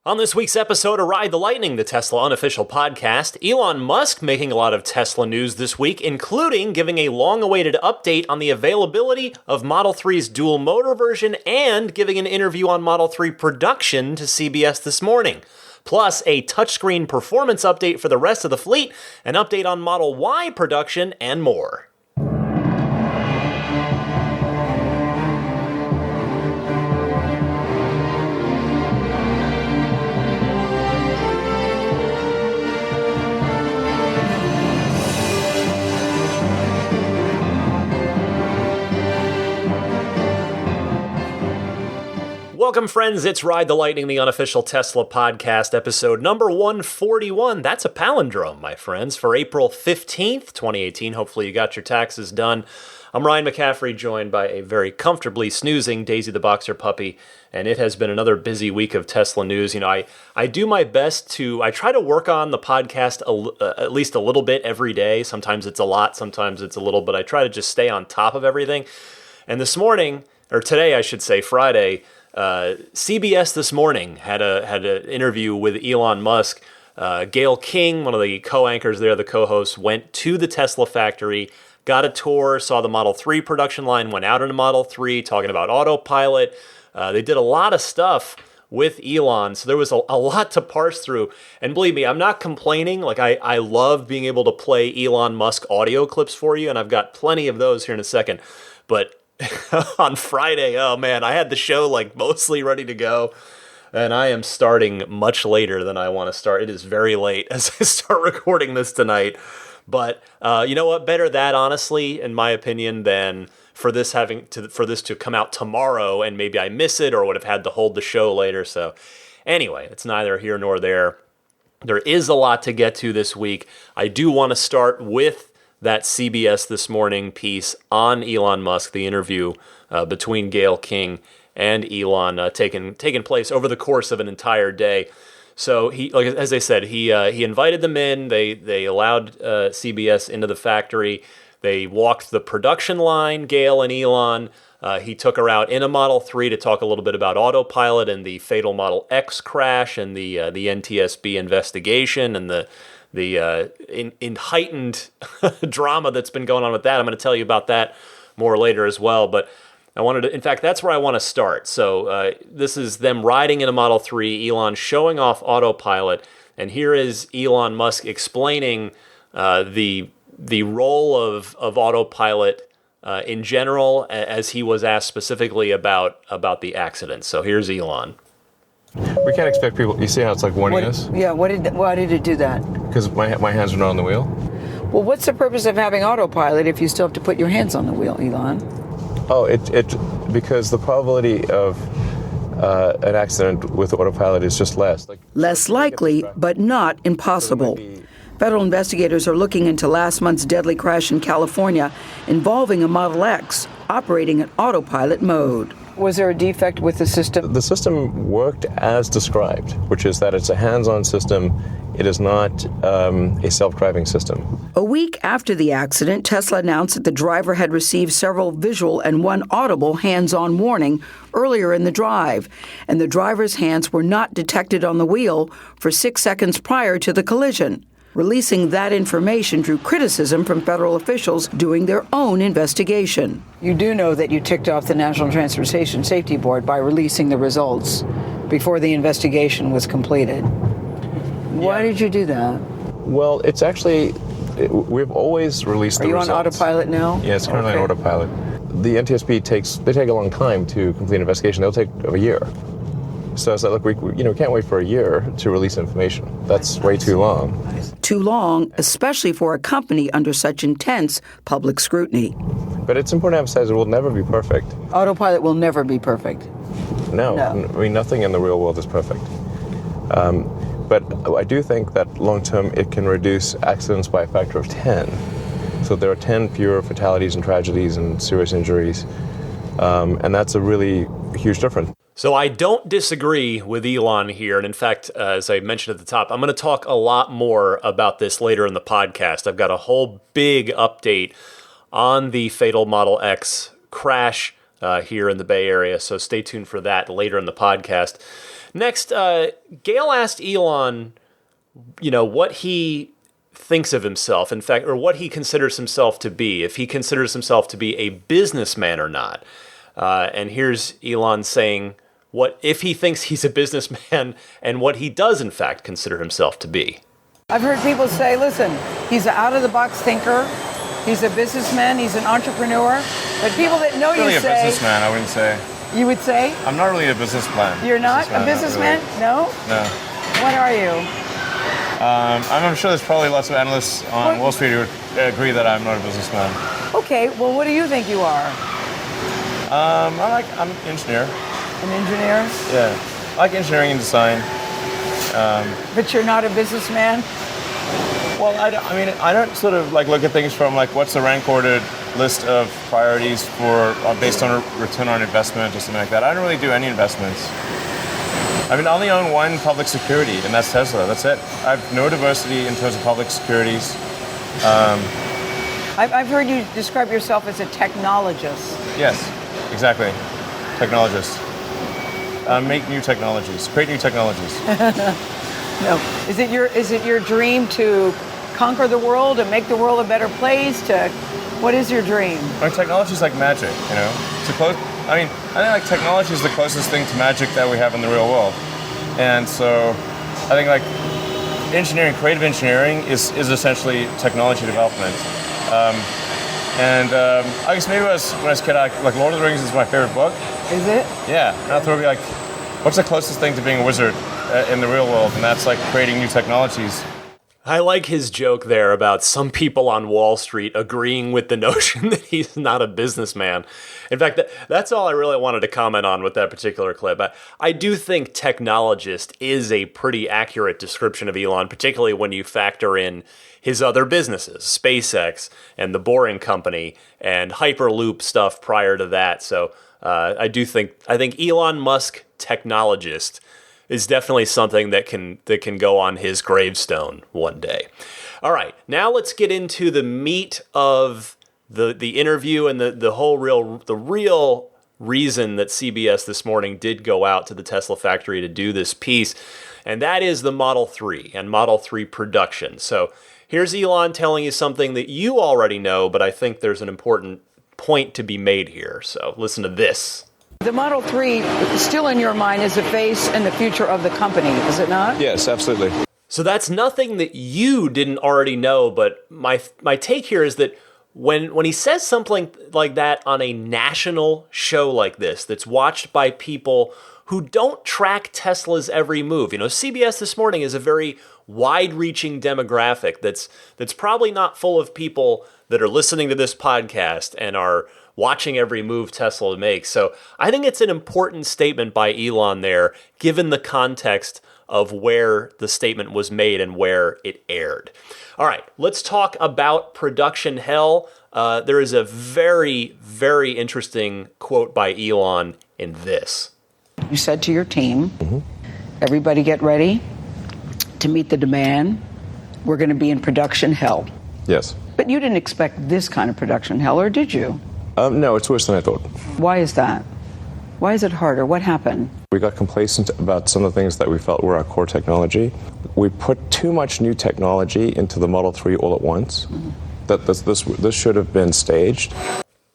On this week's episode of Ride the Lightning, the Tesla unofficial podcast, Elon Musk making a lot of Tesla news this week, including giving a long-awaited update on the availability of Model 3's dual motor version and giving an interview on Model 3 production to CBS This Morning. Plus, a touchscreen performance update for the rest of the fleet, an update on Model Y production, and more. Welcome, friends. It's Ride the Lightning, the unofficial Tesla podcast, episode number 141. That's a palindrome, my friends, for April 15th, 2018. Hopefully you got your taxes done. I'm Ryan McCaffrey, joined by a very comfortably snoozing Daisy the Boxer puppy, and it has been another busy week of Tesla news. You know, I do my best I try to work on the podcast at least a little bit every day. Sometimes it's a lot, sometimes it's a little, but I try to just stay on top of everything. And this morning, or today I should say, Friday, CBS This Morning had an interview with Elon Musk. Gayle King, one of the co-anchors there, the co-hosts, went to the Tesla factory, got a tour, saw the Model 3 production line, went out into Model 3, talking about autopilot. They did a lot of stuff with Elon, so there was a lot to parse through. And believe me, I'm not complaining. Like, I love being able to play Elon Musk audio clips for you, and I've got plenty of those here in a second. But on Friday, oh man, I had the show like mostly ready to go, and I am starting much later than I want to start. It is very late as I start recording this tonight. But you know what? Better that, honestly, in my opinion, than for this to come out tomorrow and maybe I miss it or would have had to hold the show later. So anyway, it's neither here nor there. There is a lot to get to this week. I do want to start with that CBS This Morning piece on Elon Musk, the interview between Gayle King and Elon taking place over the course of an entire day. So he, like as I said, he invited them in. They allowed CBS into the factory. They walked the production line, Gayle and Elon. He took her out in a Model 3 to talk a little bit about autopilot and the fatal Model X crash and the NTSB investigation and the heightened drama that's been going on with that. I'm going to tell you about that more later as well. But in fact, that's where I want to start. So this is them riding in a Model 3, Elon showing off autopilot. And here is Elon Musk explaining the role of autopilot in general, as he was asked specifically about the accident. So here's Elon. We can't expect people. You see how it's like warning us? Yeah. Why did it do that? Because my hands are not on the wheel. Well, what's the purpose of having autopilot if you still have to put your hands on the wheel, Elon? Oh, because the probability of an accident with autopilot is just less. Less likely, but not impossible. Federal investigators are looking into last month's deadly crash in California involving a Model X operating in autopilot mode. Was there a defect with the system? The system worked as described, which is that it's a hands-on system. It is not a self-driving system. A week after the accident, Tesla announced that the driver had received several visual and one audible hands-on warning earlier in the drive, and the driver's hands were not detected on the wheel for 6 seconds prior to the collision. Releasing that information drew criticism from federal officials doing their own investigation. You do know that you ticked off the National Transportation Safety Board by releasing the results before the investigation was completed. Why did you do that? Well, it's actually, we've always released the results. Are you on autopilot now? Yeah, it's currently on autopilot. The NTSB take a long time to complete an investigation. They'll take a year. So I said, look, we can't wait for a year to release information. That's way too long. Too long, especially for a company under such intense public scrutiny. But it's important to emphasize it will never be perfect. Autopilot will never be perfect. No. I mean, nothing in the real world is perfect. But I do think that long-term it can reduce accidents by a factor of 10. So there are 10 fewer fatalities and tragedies and serious injuries. And that's a really huge difference. So I don't disagree with Elon here. And in fact, as I mentioned at the top, I'm going to talk a lot more about this later in the podcast. I've got a whole big update on the fatal Model X crash here in the Bay Area. So stay tuned for that later in the podcast. Next, Gail asked Elon, what he thinks of himself, in fact, or what he considers himself to be, if he considers himself to be a businessman or not. And here's Elon saying what if he thinks he's a businessman and what he does, in fact, consider himself to be. I've heard people say, listen, he's an out-of-the-box thinker, he's a businessman, he's an entrepreneur, but people that know Really you a say... businessman, I wouldn't say. You would say? I'm not really a businessman. You're not a businessman? Not really. No? No. What are you? I'm sure there's probably lots of analysts on Wall Street who would agree that I'm not a businessman. Okay, well, what do you think you are? I'm an engineer. An engineer? Yeah. I like engineering and design. But you're not a businessman? Well, I don't sort of look at things from what's the rank ordered list of priorities for based on a return on investment or something like that. I don't really do any investments. I only own one public security, and that's Tesla. That's it. I have no diversity in terms of public securities. I've heard you describe yourself as a technologist. Yes, exactly. Technologist. Make new technologies. Create new technologies. No. Is it your dream to conquer the world and make the world a better place? What is your dream? Technology is like magic, I think technology is the closest thing to magic that we have in the real world. And so I think creative engineering is essentially technology development. I guess maybe when I was a kid, Lord of the Rings is my favorite book. Is it? Yeah. And I thought it'd be what's the closest thing to being a wizard in the real world? And that's creating new technologies. I like his joke there about some people on Wall Street agreeing with the notion that he's not a businessman. In fact, that's all I really wanted to comment on with that particular clip. I do think technologist is a pretty accurate description of Elon, particularly when you factor in his other businesses, SpaceX and the Boring Company and Hyperloop stuff prior to that. So I think Elon Musk technologist is definitely something that can go on his gravestone one day. All right, now let's get into the meat of the interview and the real reason that CBS This Morning did go out to the Tesla factory to do this piece, and that is the Model 3 and Model 3 production. So here's Elon telling you something that you already know, but I think there's an important point to be made here. So listen to this. The Model 3, still in your mind, is the face and the future of the company, is it not? Yes, absolutely. So that's nothing that you didn't already know, but my take here is that when he says something like that on a national show like this, that's watched by people who don't track Tesla's every move. CBS This Morning is a very wide-reaching demographic that's probably not full of people that are listening to this podcast and are watching every move Tesla makes. So I think it's an important statement by Elon there, given the context of where the statement was made and where it aired. All right, let's talk about production hell. There is a very, very interesting quote by Elon in this. You said to your team, everybody get ready to meet the demand. We're going to be in production hell. Yes. But you didn't expect this kind of production hell, or did you? No, it's worse than I thought. Why is that? Why is it harder? What happened? We got complacent about some of the things that we felt were our core technology. We put too much new technology into the Model 3 all at once. That this should have been staged.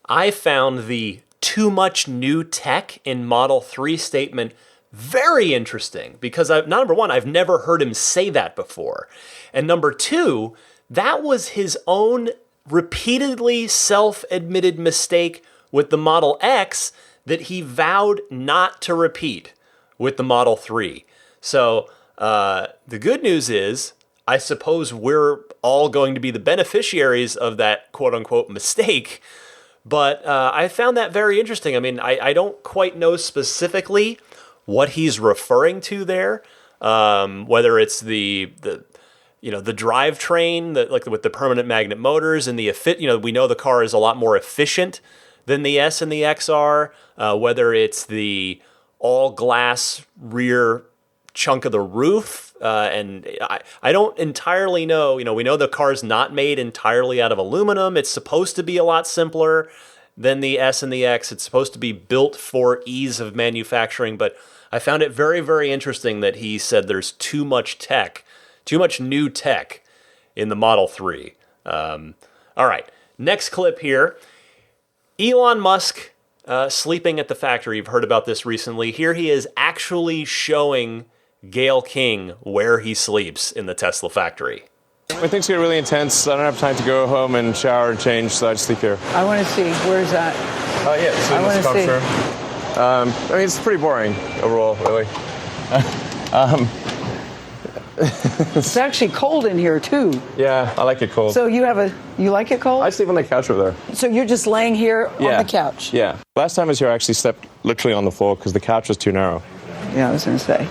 I found the too much new tech in Model 3 statement very interesting because number one, I've never heard him say that before. And number two, that was his own repeatedly self-admitted mistake with the Model X that he vowed not to repeat with the Model 3. So the good news is, I suppose we're all going to be the beneficiaries of that quote-unquote mistake. But I found that very interesting. I don't quite know specifically what he's referring to there, whether it's the drivetrain, like with the permanent magnet motors and we know the car is a lot more efficient than the S and the X are, whether it's the all glass rear chunk of the roof. And I don't entirely know, we know the car's not made entirely out of aluminum. It's supposed to be a lot simpler. than the S and the X. It's supposed to be built for ease of manufacturing, but I found it very, very interesting that he said there's too much new tech in the Model 3. All right, next clip here. Elon Musk sleeping at the factory. You've heard about this recently. Here he is actually showing Gayle King where he sleeps in the Tesla factory. When things get really intense, I don't have time to go home and shower and change, so I just sleep here. I want to see. Where's that? Oh, yeah. So I want to see. I mean, it's pretty boring overall, really. It's actually cold in here, too. Yeah, I like it cold. So you like it cold? I sleep on the couch over there. So you're just laying here on the couch? Yeah. Last time I was here, I actually slept literally on the floor because the couch was too narrow. Yeah, I was going to say.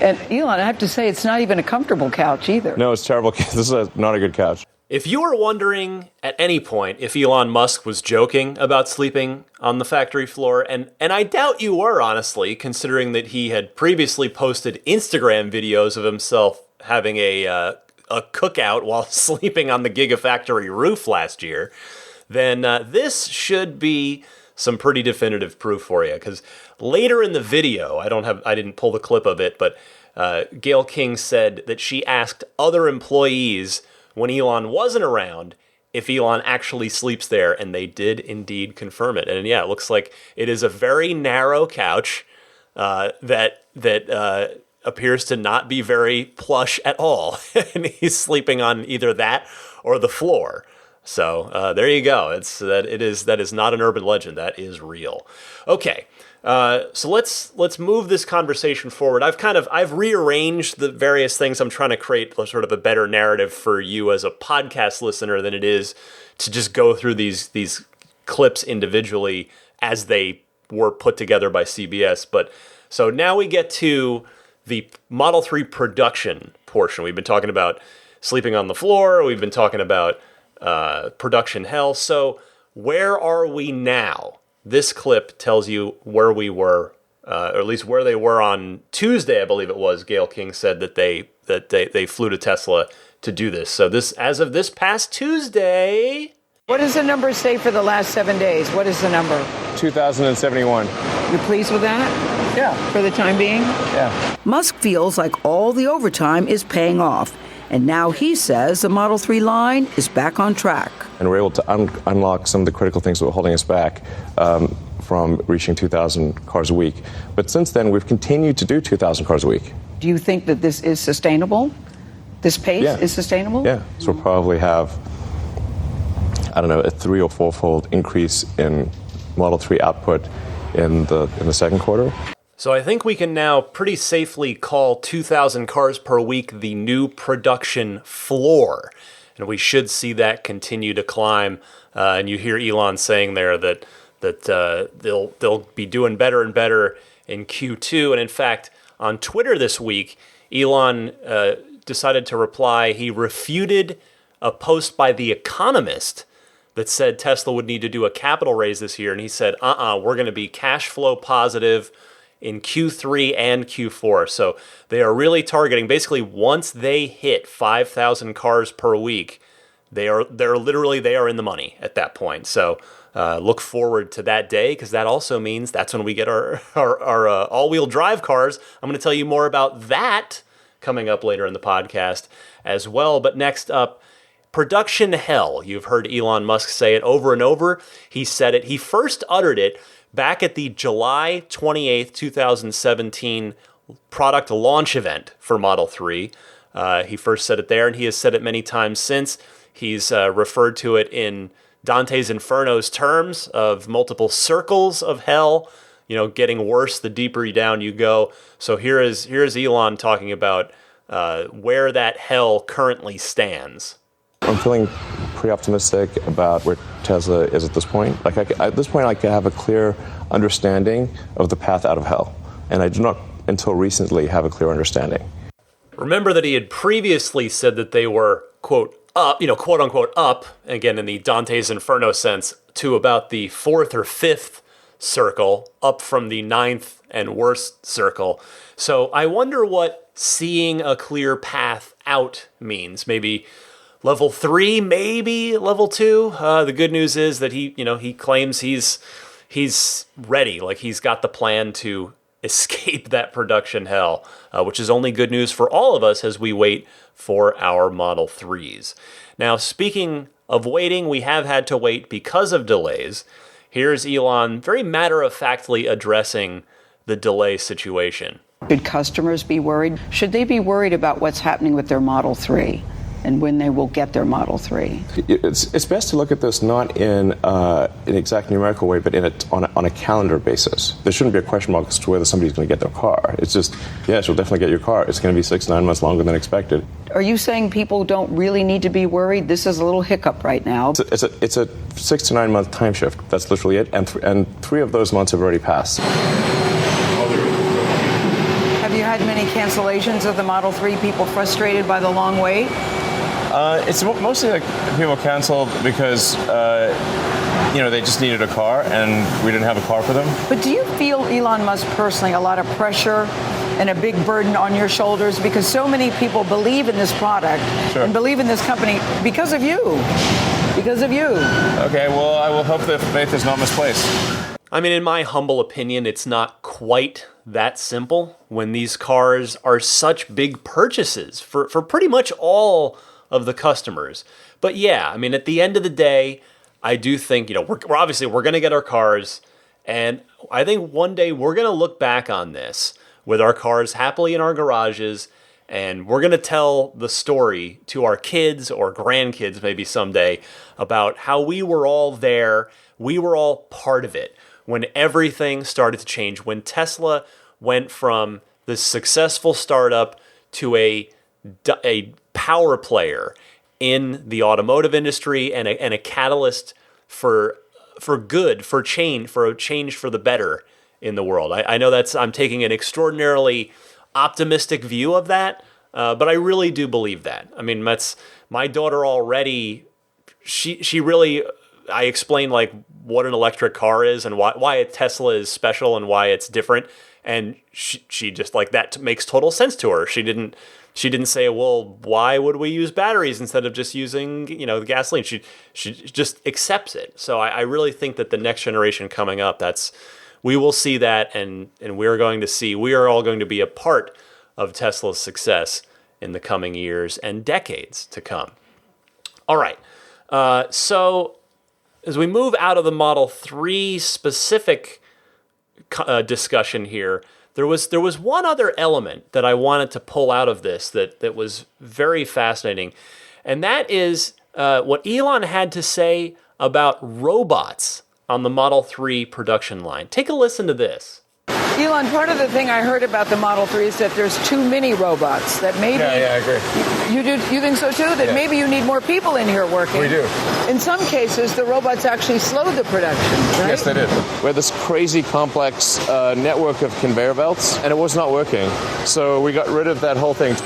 And Elon, I have to say, it's not even a comfortable couch either. No, it's terrible. This is not a good couch. If you were wondering at any point if Elon Musk was joking about sleeping on the factory floor, and I doubt you were, honestly, considering that he had previously posted Instagram videos of himself having a cookout while sleeping on the Gigafactory roof last year, then this should be some pretty definitive proof for you. Because later in the video, I didn't pull the clip of it, but Gayle King said that she asked other employees when Elon wasn't around if Elon actually sleeps there, and they did indeed confirm it. And yeah, it looks like it is a very narrow couch that appears to not be very plush at all, and he's sleeping on either that or the floor. So there you go. That is not an urban legend. That is real. Okay. So let's move this conversation forward. I've rearranged the various things. I'm trying to create sort of a better narrative for you as a podcast listener than it is to just go through these clips individually as they were put together by CBS. But so now we get to the Model 3 production portion. We've been talking about sleeping on the floor. We've been talking about production hell. So where are we now? This clip tells you where we were, or at least where they were on Tuesday, I believe it was. Gayle King said that they flew to Tesla to do this. So this, as of this past Tuesday. What does the number say for the last 7 days? What is the number? 2,071. You're pleased with that? Yeah. For the time being? Yeah. Musk feels like all the overtime is paying off. And now he says the Model 3 line is back on track. And we're able to unlock some of the critical things that were holding us back from reaching 2,000 cars a week. But since then, we've continued to do 2,000 cars a week. Do you think that this is sustainable? This pace is sustainable? Yeah. So we'll probably have, a 3 or 4-fold increase in Model 3 output in the second quarter. So I think we can now pretty safely call 2,000 cars per week the new production floor. And we should see that continue to climb. And you hear Elon saying there that they'll be doing better and better in Q2. And in fact, on Twitter this week, Elon decided to reply. He refuted a post by The Economist that said Tesla would need to do a capital raise this year. And he said, we're going to be cash flow positive in Q3 and Q4. So they are really targeting, basically once they hit 5,000 cars per week, they are in the money at that point. So look forward to that day, because that also means that's when we get our all-wheel drive cars. I'm going to tell you more about that coming up later in the podcast as well. But next up, production hell. You've heard Elon Musk say it over and over. He said it. He first uttered it back at the July 28th, 2017 product launch event for Model 3. He first said it there, and he has said it many times since. He's referred to it in Dante's Inferno's terms of multiple circles of hell, getting worse the deeper down you go. So here is Elon talking about where that hell currently stands. I'm feeling pretty optimistic about where Tesla is at this point. At this point, I can have a clear understanding of the path out of hell. And I do not, until recently, have a clear understanding. Remember that he had previously said that they were, quote, up, quote unquote, up, again, in the Dante's Inferno sense, to about the 4th or 5th circle, up from the 9th and worst circle. So I wonder what seeing a clear path out means. Maybe level 3, maybe level 2. The good news is that he claims he's ready. Like, he's got the plan to escape that production hell, which is only good news for all of us as we wait for our Model 3s. Now, speaking of waiting, we have had to wait because of delays. Here's Elon very matter-of-factly addressing the delay situation. Should customers be worried? Should they be worried about what's happening with their Model 3 and when they will get their Model 3? It's best to look at this not in an exact numerical way, but on a calendar basis. There shouldn't be a question mark as to whether somebody's going to get their car. It's just, yes, you'll definitely get your car. It's going to be 6 to 9 months longer than expected. Are you saying people don't really need to be worried? This is a little hiccup right now. It's a 6 to 9 month time shift. That's literally it. And 3 of those months have already passed. Have you had many cancellations of the Model 3? People frustrated by the long wait? It's mostly like people canceled because, they just needed a car and we didn't have a car for them. But do you feel, Elon Musk personally, a lot of pressure and a big burden on your shoulders because so many people believe in this product and believe in this company because of you? Because of you. Okay, well, I will hope that faith is not misplaced. I mean, in my humble opinion, it's not quite that simple when these cars are such big purchases for pretty much all of the customers. But yeah, I mean, at the end of the day, I do think, we're going to get our cars, and I think one day we're going to look back on this with our cars happily in our garages, and we're going to tell the story to our kids or grandkids maybe someday about how we were all there, we were all part of it when everything started to change, when Tesla went from this successful startup to a power player in the automotive industry and a catalyst for good, for change, for a change for the better in the world. I know I'm taking an extraordinarily optimistic view of that, but I really do believe that. I mean, that's my daughter already. She really. I explained like what an electric car is and why a Tesla is special and why it's different, and she just like that makes total sense to her. She didn't say, well, why would we use batteries instead of just using the gasoline? She just accepts it. So I really think that the next generation coming up, we will see that, and we are all going to be a part of Tesla's success in the coming years and decades to come. All right, so as we move out of the Model 3 specific discussion here, there was one other element that I wanted to pull out of this that was very fascinating, and that is what Elon had to say about robots on the Model 3 production line. Take a listen to this. Elon, part of the thing I heard about the Model 3 is that there's too many robots. That maybe I agree. You think so too? That maybe you need more people in here working. We do. In some cases, the robots actually slowed the production, right? Yes, they did. We had this crazy complex network of conveyor belts, and it was not working. So we got rid of that whole thing.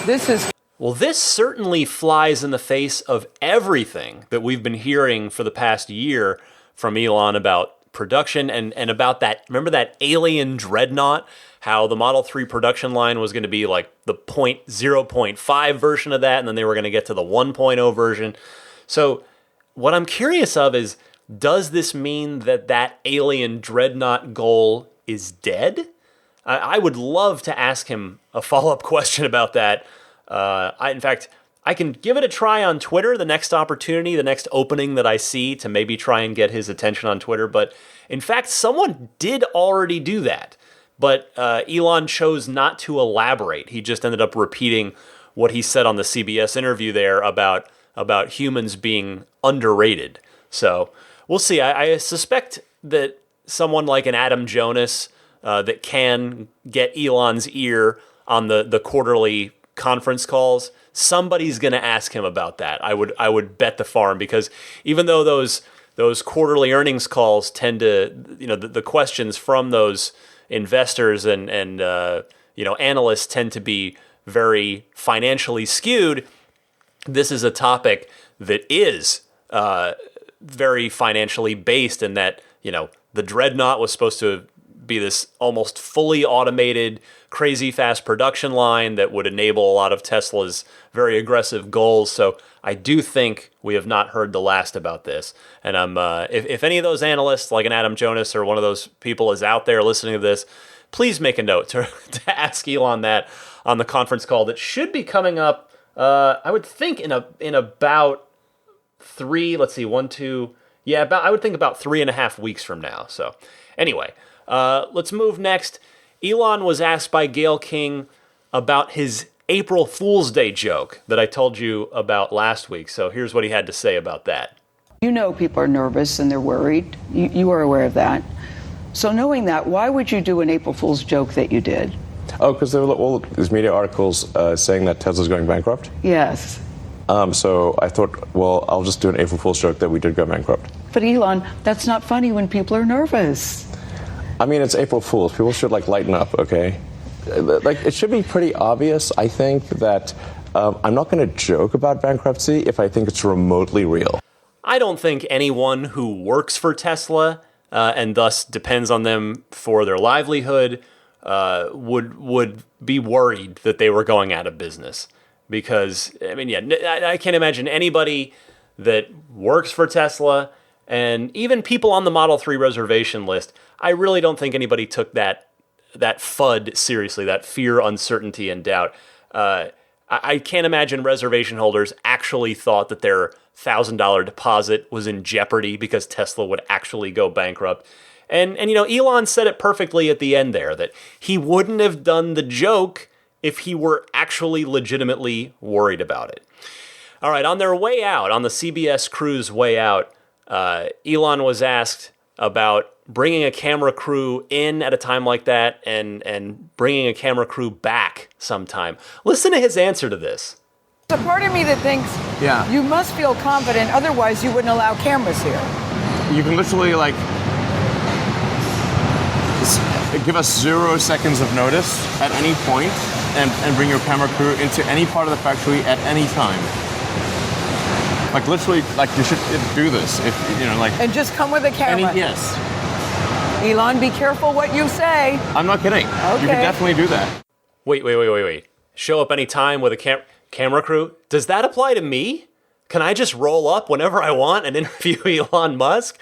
Well, this certainly flies in the face of everything that we've been hearing for the past year from Elon about production and about that. Remember that alien dreadnought? How the Model 3 production line was going to be like the 0.5 version of that, and then they were going to get to the 1.0 version. So what I'm curious of is, does this mean that alien dreadnought goal is dead? I would love to ask him a follow-up question about that. In fact, I can give it a try on Twitter, the next opportunity, the next opening that I see to maybe try and get his attention on Twitter. But in fact, someone did already do that. But Elon chose not to elaborate. He just ended up repeating what he said on the CBS interview there about humans being underrated. So we'll see. I suspect that someone like an Adam Jonas that can get Elon's ear on the quarterly conference calls, somebody's going to ask him about that. I would bet the farm, because even though those quarterly earnings calls tend to, the questions from those investors and analysts tend to be very financially skewed, this is a topic that is very financially based in that, the dreadnought was supposed to be this almost fully automated, crazy fast production line that would enable a lot of Tesla's very aggressive goals. So I do think we have not heard the last about this. And if any of those analysts, like an Adam Jonas or one of those people is out there listening to this, please make a note to ask Elon that on the conference call that should be coming up, I would think in about I would think about 3.5 weeks from now. So anyway, let's move next. Elon was asked by Gayle King about his April Fool's Day joke that I told you about last week. So here's what he had to say about that. You know people are nervous and they're worried. You are aware of that. So knowing that, why would you do an April Fool's joke that you did? Oh, because there were all these media articles saying that Tesla's going bankrupt. Yes. So I thought, well, I'll just do an April Fool's joke that we did go bankrupt. But Elon, that's not funny when people are nervous. I mean, it's April Fool's. People should, lighten up, okay? It should be pretty obvious, I think, that I'm not going to joke about bankruptcy if I think it's remotely real. I don't think anyone who works for Tesla and thus depends on them for their livelihood would be worried that they were going out of business. Because, I can't imagine anybody that works for Tesla and even people on the Model 3 reservation list, I really don't think anybody took that FUD seriously, that fear, uncertainty, and doubt. I can't imagine reservation holders actually thought that their $1,000 deposit was in jeopardy because Tesla would actually go bankrupt. And Elon said it perfectly at the end there, that he wouldn't have done the joke if he were actually legitimately worried about it. All right, on their way out, on the CBS crew's way out, Elon was asked about bringing a camera crew in at a time like that and bringing a camera crew back sometime. Listen to his answer to this. There's a part of me that thinks you must feel confident, otherwise you wouldn't allow cameras here. You can literally, give us 0 seconds of notice at any point and bring your camera crew into any part of the factory at any time. Literally, you should do this. And just come with a camera. Yes. Elon, be careful what you say. I'm not kidding. Okay. You can definitely do that. Wait. Show up any time with a camera crew? Does that apply to me? Can I just roll up whenever I want and interview Elon Musk?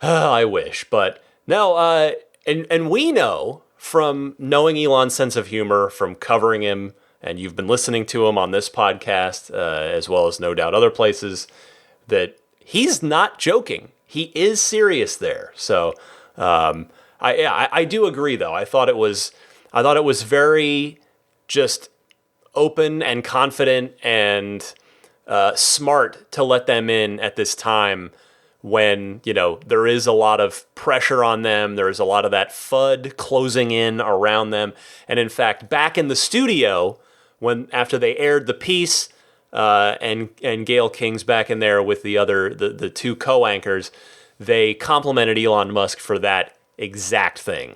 I wish, but no. And we know from knowing Elon's sense of humor, from covering him, and you've been listening to him on this podcast, as well as no doubt other places, that he's not joking. He is serious there. So I do agree, though. I thought it was very just open and confident and smart to let them in at this time when, there is a lot of pressure on them. There is a lot of that FUD closing in around them. And in fact, back in the studio, after they aired the piece, and Gayle King's back in there with the two co-anchors, they complimented Elon Musk for that exact thing.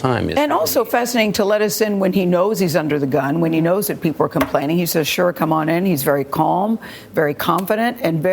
And also fascinating to let us in when he knows he's under the gun, when he knows that people are complaining. He says, sure, come on in. He's very calm, very confident, and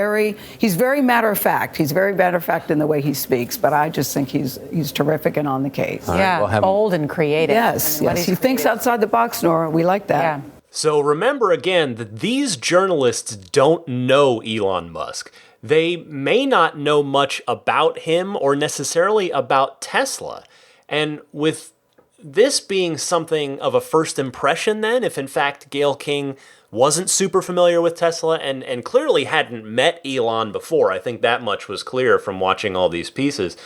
he's very matter of fact. He's very matter of fact in the way he speaks, but I just think he's terrific and on the case. Bold and creative. Yes. He thinks outside the box, Nora. We like that. Yeah. So remember again that these journalists don't know Elon Musk. They may not know much about him or necessarily about Tesla. And with this being something of a first impression then, if in fact Gayle King wasn't super familiar with Tesla and clearly hadn't met Elon before, I think that much was clear from watching all these pieces.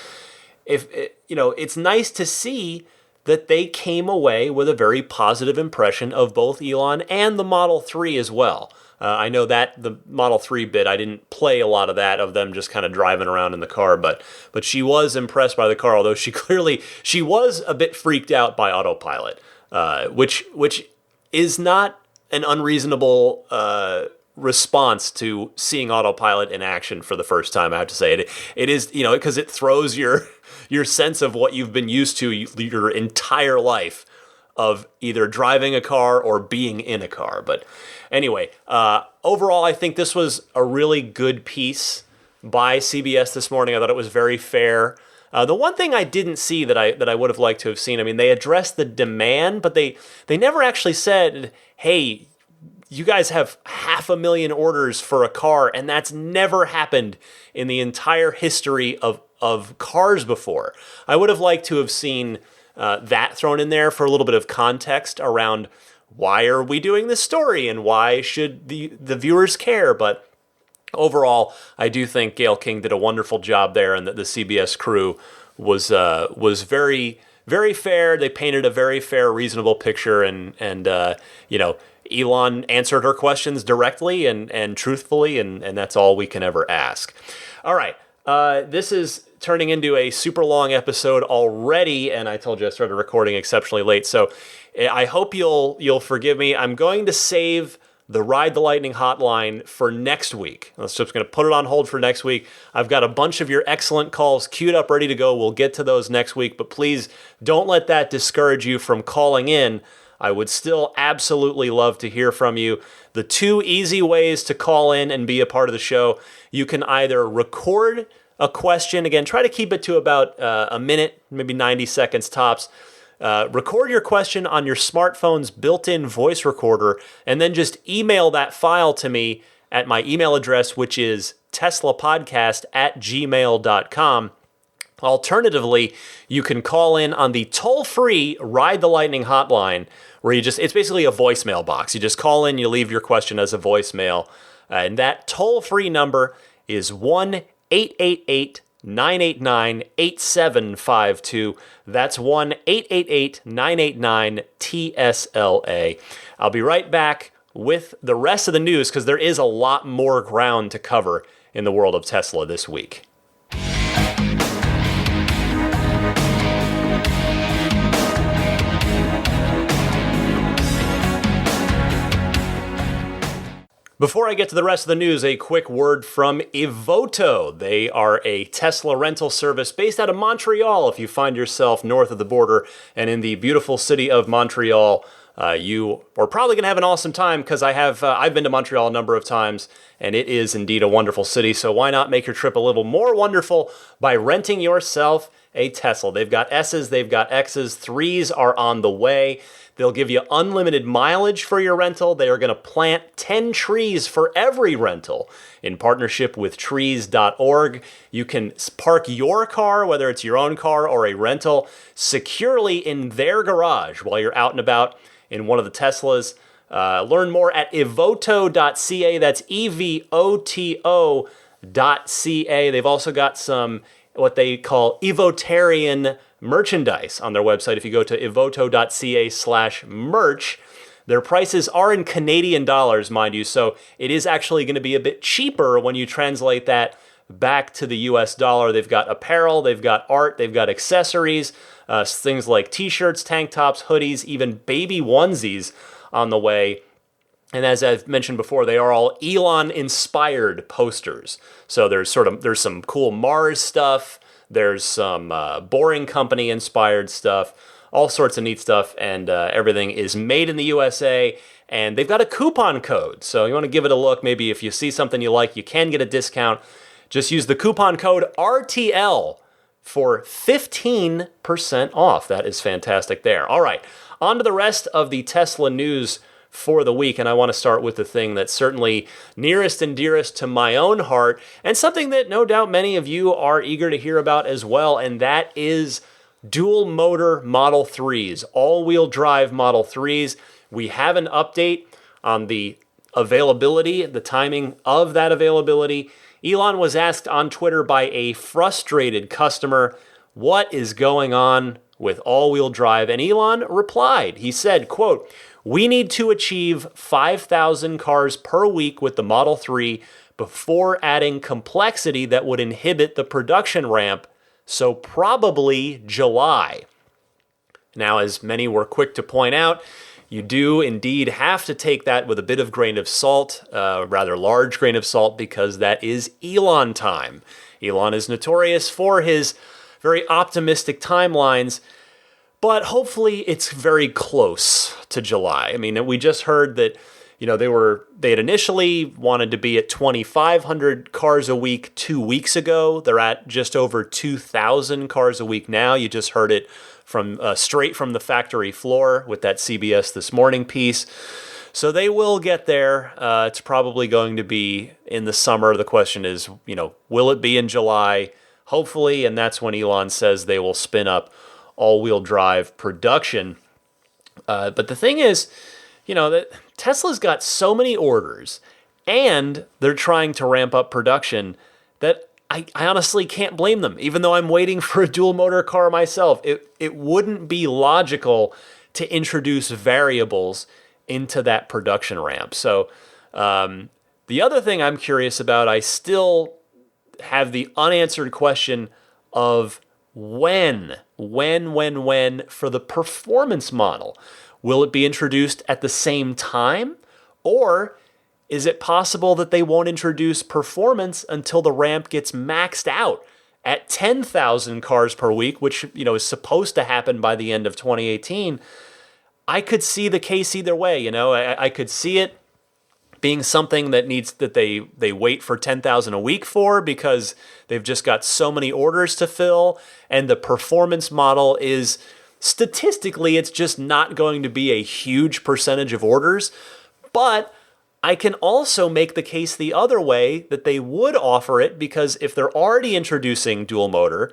It's nice to see that they came away with a very positive impression of both Elon and the Model 3 as well. I know that the Model 3 bit, I didn't play a lot of that, of them just kind of driving around in the car, but she was impressed by the car, although she was a bit freaked out by autopilot, which is not an unreasonable response to seeing autopilot in action for the first time. I have to say it is, because it throws your sense of what you've been used to your entire life of either driving a car or being in a car. But anyway, overall, I think this was a really good piece by CBS This Morning. I thought it was very fair. The one thing I didn't see that I would have liked to have seen, I mean, they addressed the demand, but they never actually said, hey, you guys have 500,000 orders for a car, and that's never happened in the entire history of cars before. I would have liked to have seen that thrown in there for a little bit of context around why are we doing this story and why should the viewers care. But overall, I do think Gayle King did a wonderful job there, and that the CBS crew was very, very fair. They painted a very fair, reasonable picture, and Elon answered her questions directly and truthfully, and that's all we can ever ask. All right, this is turning into a super long episode already, and I told you I started recording exceptionally late, so I hope you'll forgive me. I'm going to save the Ride the Lightning hotline for next week. I'm just going to put it on hold for next week. I've got a bunch of your excellent calls queued up, ready to go. We'll get to those next week, but please don't let that discourage you from calling in. I would still absolutely love to hear from you. The two easy ways to call in and be a part of the show: you can either record a question, again, try to keep it to about a minute, maybe 90 seconds tops. Record your question on your smartphone's built-in voice recorder, and then just email that file to me at my email address, which is teslapodcast@gmail.com. Alternatively, you can call in on the toll-free Ride the Lightning hotline, where it's basically a voicemail box. You just call in, you leave your question as a voicemail, and that toll-free number is 1-888-989-8752. That's 1-888-989-TSLA. I'll be right back with the rest of the news, because there is a lot more ground to cover in the world of Tesla this week. Before I get to the rest of the news, a quick word from Evoto. They are a Tesla rental service based out of Montreal. If you find yourself north of the border and in the beautiful city of Montreal, you are probably going to have an awesome time, because I've been to Montreal a number of times, and it is indeed a wonderful city. So why not make your trip a little more wonderful by renting yourself a Tesla? They've got S's, they've got X's, 3s are on the way. They'll give you unlimited mileage for your rental. They are going to plant 10 trees for every rental in partnership with trees.org. You can park your car, whether it's your own car or a rental, securely in their garage while you're out and about in one of the Teslas. Learn more at evoto.ca. That's evoto.ca. They've also got some what they call Evotarian merchandise on their website. If you go to evoto.ca/merch, their prices are in Canadian dollars, mind you, so it is actually going to be a bit cheaper when you translate that back to the US dollar. They've got apparel, they've got art, they've got accessories, things like t-shirts, tank tops, hoodies, even baby onesies on the way. And as I've mentioned before, they are all Elon-inspired posters. So there's some cool Mars stuff, there's some Boring Company-inspired stuff, all sorts of neat stuff, and everything is made in the USA. And they've got a coupon code, so you want to give it a look. Maybe if you see something you like, you can get a discount. Just use the coupon code RTL for 15% off. That is fantastic there. All right, on to the rest of the Tesla news for the week, and I want to start with the thing that's certainly nearest and dearest to my own heart, and something that no doubt many of you are eager to hear about as well, and that is dual motor Model 3s, all-wheel drive Model 3s. We have an update on the availability, the timing of that availability. Elon was asked on Twitter by a frustrated customer, what is going on with all-wheel drive? And Elon replied. He said, quote, "We need to achieve 5,000 cars per week with the Model 3 before adding complexity that would inhibit the production ramp, so probably July." Now, as many were quick to point out, you do indeed have to take that with a bit of grain of salt, a rather large grain of salt, because that is Elon time. Elon is notorious for his very optimistic timelines, but hopefully it's very close to July. I mean, we just heard that they had initially wanted to be at 2,500 cars a week 2 weeks ago. They're at just over 2,000 cars a week now. You just heard it from straight from the factory floor with that CBS This Morning piece. So they will get there. It's probably going to be in the summer. The question is, will it be in July? Hopefully, and that's when Elon says they will spin up all-wheel drive production. But the thing is, that Tesla's got so many orders and they're trying to ramp up production that I honestly can't blame them. Even though I'm waiting for a dual motor car myself, it wouldn't be logical to introduce variables into that production ramp. So the other thing I'm curious about, I still have the unanswered question of when for the performance model. Will it be introduced at the same time? Or is it possible that they won't introduce performance until the ramp gets maxed out at 10,000 cars per week, which is supposed to happen by the end of 2018? I could see the case either way. I could see it being something that they wait for 10,000 a week for because they've just got so many orders to fill, and the performance model is statistically it's just not going to be a huge percentage of orders. But I can also make the case the other way that they would offer it, because if they're already introducing dual motor,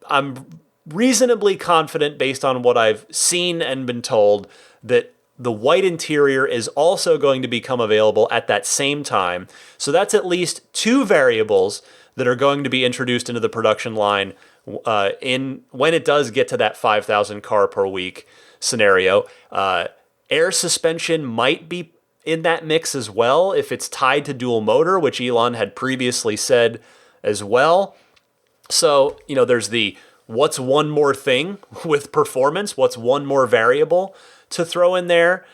I'm reasonably confident based on what I've seen and been told that the white interior is also going to become available at that same time. So that's at least two variables that are going to be introduced into the production line when it does get to that 5,000 car per week scenario. Air suspension might be in that mix as well if it's tied to dual motor, which Elon had previously said as well. So, there's the what's one more thing with performance, what's one more variable to throw in there.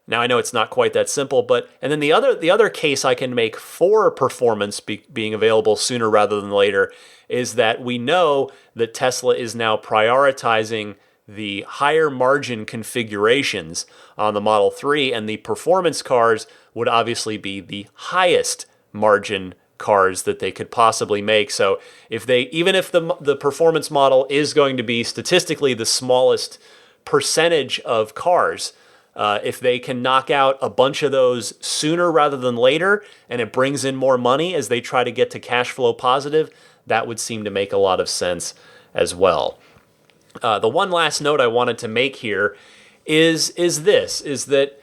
Now I know it's not quite that simple, and then the other case I can make for performance being available sooner rather than later is that we know that Tesla is now prioritizing the higher margin configurations on the Model 3, and the performance cars would obviously be the highest margin cars that they could possibly make. So even if the performance model is going to be statistically the smallest percentage of cars, if they can knock out a bunch of those sooner rather than later, and it brings in more money as they try to get to cash flow positive, that would seem to make a lot of sense as well. The one last note I wanted to make here is that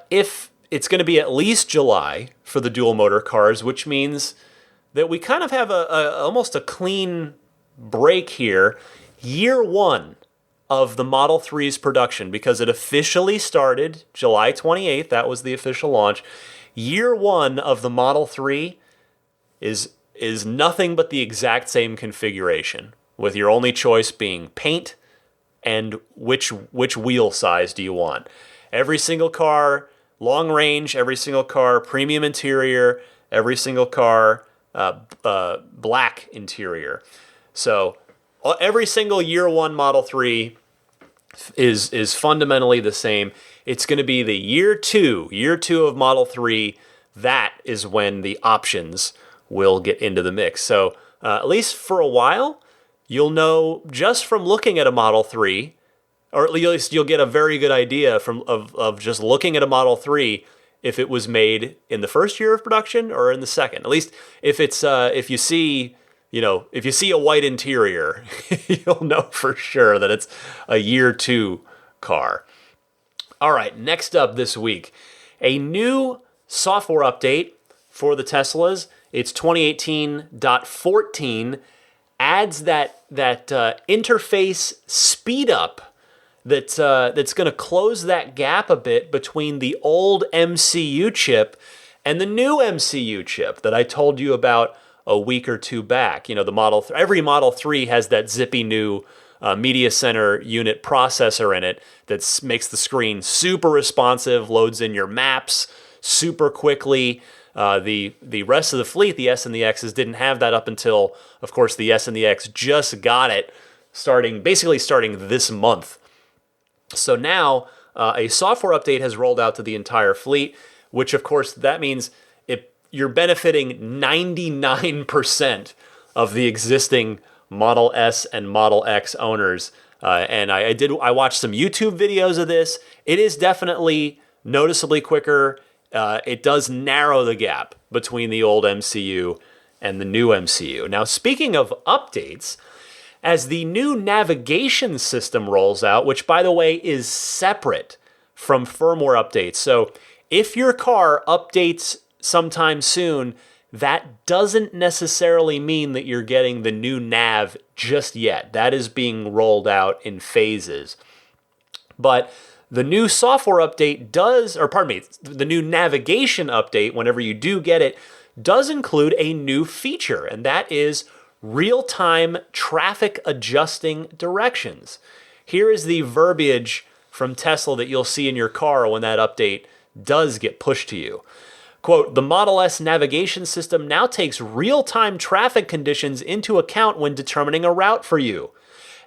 if it's going to be at least July for the dual motor cars, which means that we kind of have almost a clean break here, year one of the Model 3's production, because it officially started July 28th. That was the official launch. Year one of the Model 3 is nothing but the exact same configuration, with your only choice being paint and which wheel size do you want. Every single car, long range, every single car, premium interior, every single car, black interior. So every single year one Model 3 is fundamentally the same. It's going to be the year two of Model 3. That is when the options will get into the mix. So at least for a while, you'll know just from looking at a Model 3, or at least you'll get a very good idea of just looking at a Model 3 if it was made in the first year of production or in the second. At least if you see a white interior, you'll know for sure that it's a year two car. All right, next up this week, a new software update for the Teslas. It's 2018.14, adds that interface speed up that's going to close that gap a bit between the old MCU chip and the new MCU chip that I told you about a week or two back. Every Model 3 has that zippy new media center unit processor in it that makes the screen super responsive, loads in your maps super quickly. The rest of the fleet, the S and the X's, didn't have that up until, of course, the S and the X just got it, starting this month. So now a software update has rolled out to the entire fleet, which of course that means you're benefiting 99% of the existing Model S and Model X owners. And I watched some YouTube videos of this. It is definitely noticeably quicker. It does narrow the gap between the old MCU and the new MCU. Now, speaking of updates, as the new navigation system rolls out, which by the way is separate from firmware updates. So if your car updates sometime soon, that doesn't necessarily mean that you're getting the new nav just yet. That is being rolled out in phases. But the new software update the new navigation update, whenever you do get it, does include a new feature, and that is real-time traffic adjusting directions. Here is the verbiage from Tesla that you'll see in your car when that update does get pushed to you. Quote, the Model S navigation system now takes real-time traffic conditions into account when determining a route for you.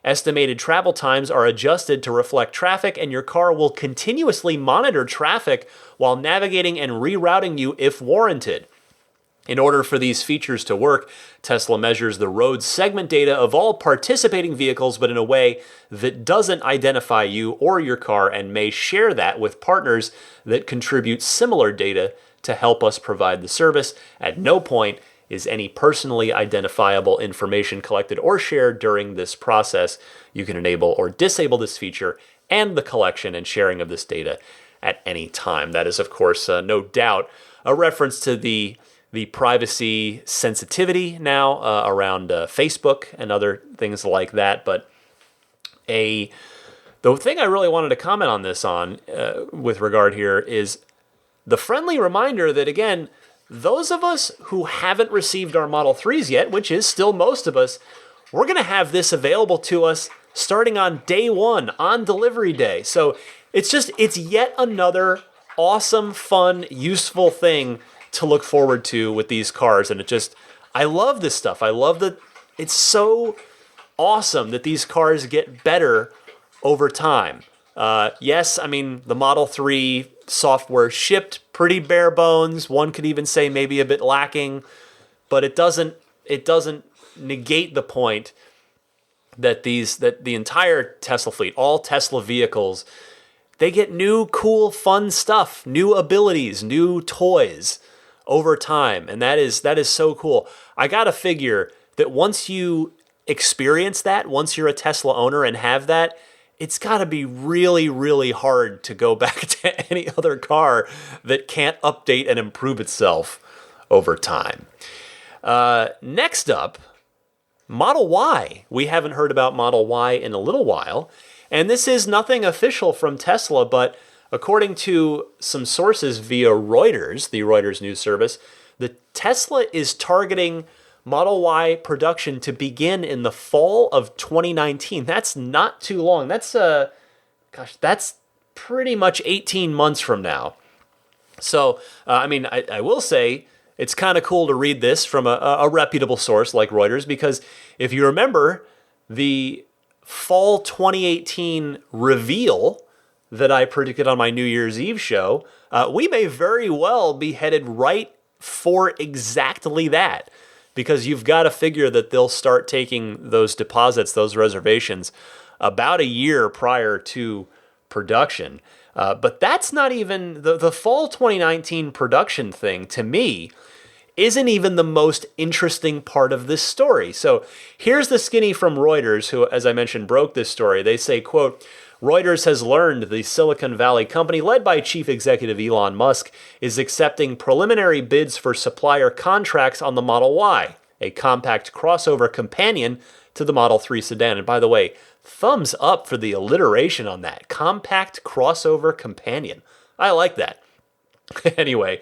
Estimated travel times are adjusted to reflect traffic, and your car will continuously monitor traffic while navigating and rerouting you if warranted. In order for these features to work, Tesla measures the road segment data of all participating vehicles, but in a way that doesn't identify you or your car, and may share that with partners that contribute similar data to help us provide the service. At no point is any personally identifiable information collected or shared during this process. You can enable or disable this feature and the collection and sharing of this data at any time. That is, of course, no doubt a reference to the privacy sensitivity now around Facebook and other things like that. But the thing I really wanted to comment on this with regard here is the friendly reminder that, again, those of us who haven't received our Model 3s yet, which is still most of us, we're going to have this available to us starting on day one, on delivery day. So it's yet another awesome, fun, useful thing to look forward to with these cars. And I love this stuff. I love that it's so awesome that these cars get better over time. Yes, I mean, the Model 3 software shipped pretty bare bones. One could even say maybe a bit lacking, but it doesn't negate the point that the entire Tesla fleet, all Tesla vehicles, they get new, cool, fun stuff, new abilities, new toys over time, and that is so cool. I gotta figure that once you experience that, once you're a Tesla owner and have that, it's got to be really, really hard to go back to any other car that can't update and improve itself over time. Next up, Model Y. We haven't heard about Model Y in a little while, and this is nothing official from Tesla, but according to some sources via Reuters, the Reuters news service, the Tesla is targeting Model Y production to begin in the fall of 2019. That's not too long. That's pretty much 18 months from now. So, I will say it's kind of cool to read this from a reputable source like Reuters, because if you remember the fall 2018 reveal that I predicted on my New Year's Eve show, we may very well be headed right for exactly that. Because you've got to figure that they'll start taking those deposits, those reservations, about a year prior to production. But that's not even the fall 2019 production thing, to me, isn't even the most interesting part of this story. So here's the skinny from Reuters, who, as I mentioned, broke this story. They say, quote, Reuters has learned the Silicon Valley company led by Chief Executive Elon Musk is accepting preliminary bids for supplier contracts on the Model Y, a compact crossover companion to the Model 3 sedan. And by the way, thumbs up for the alliteration on that. Compact crossover companion. I like that. Anyway,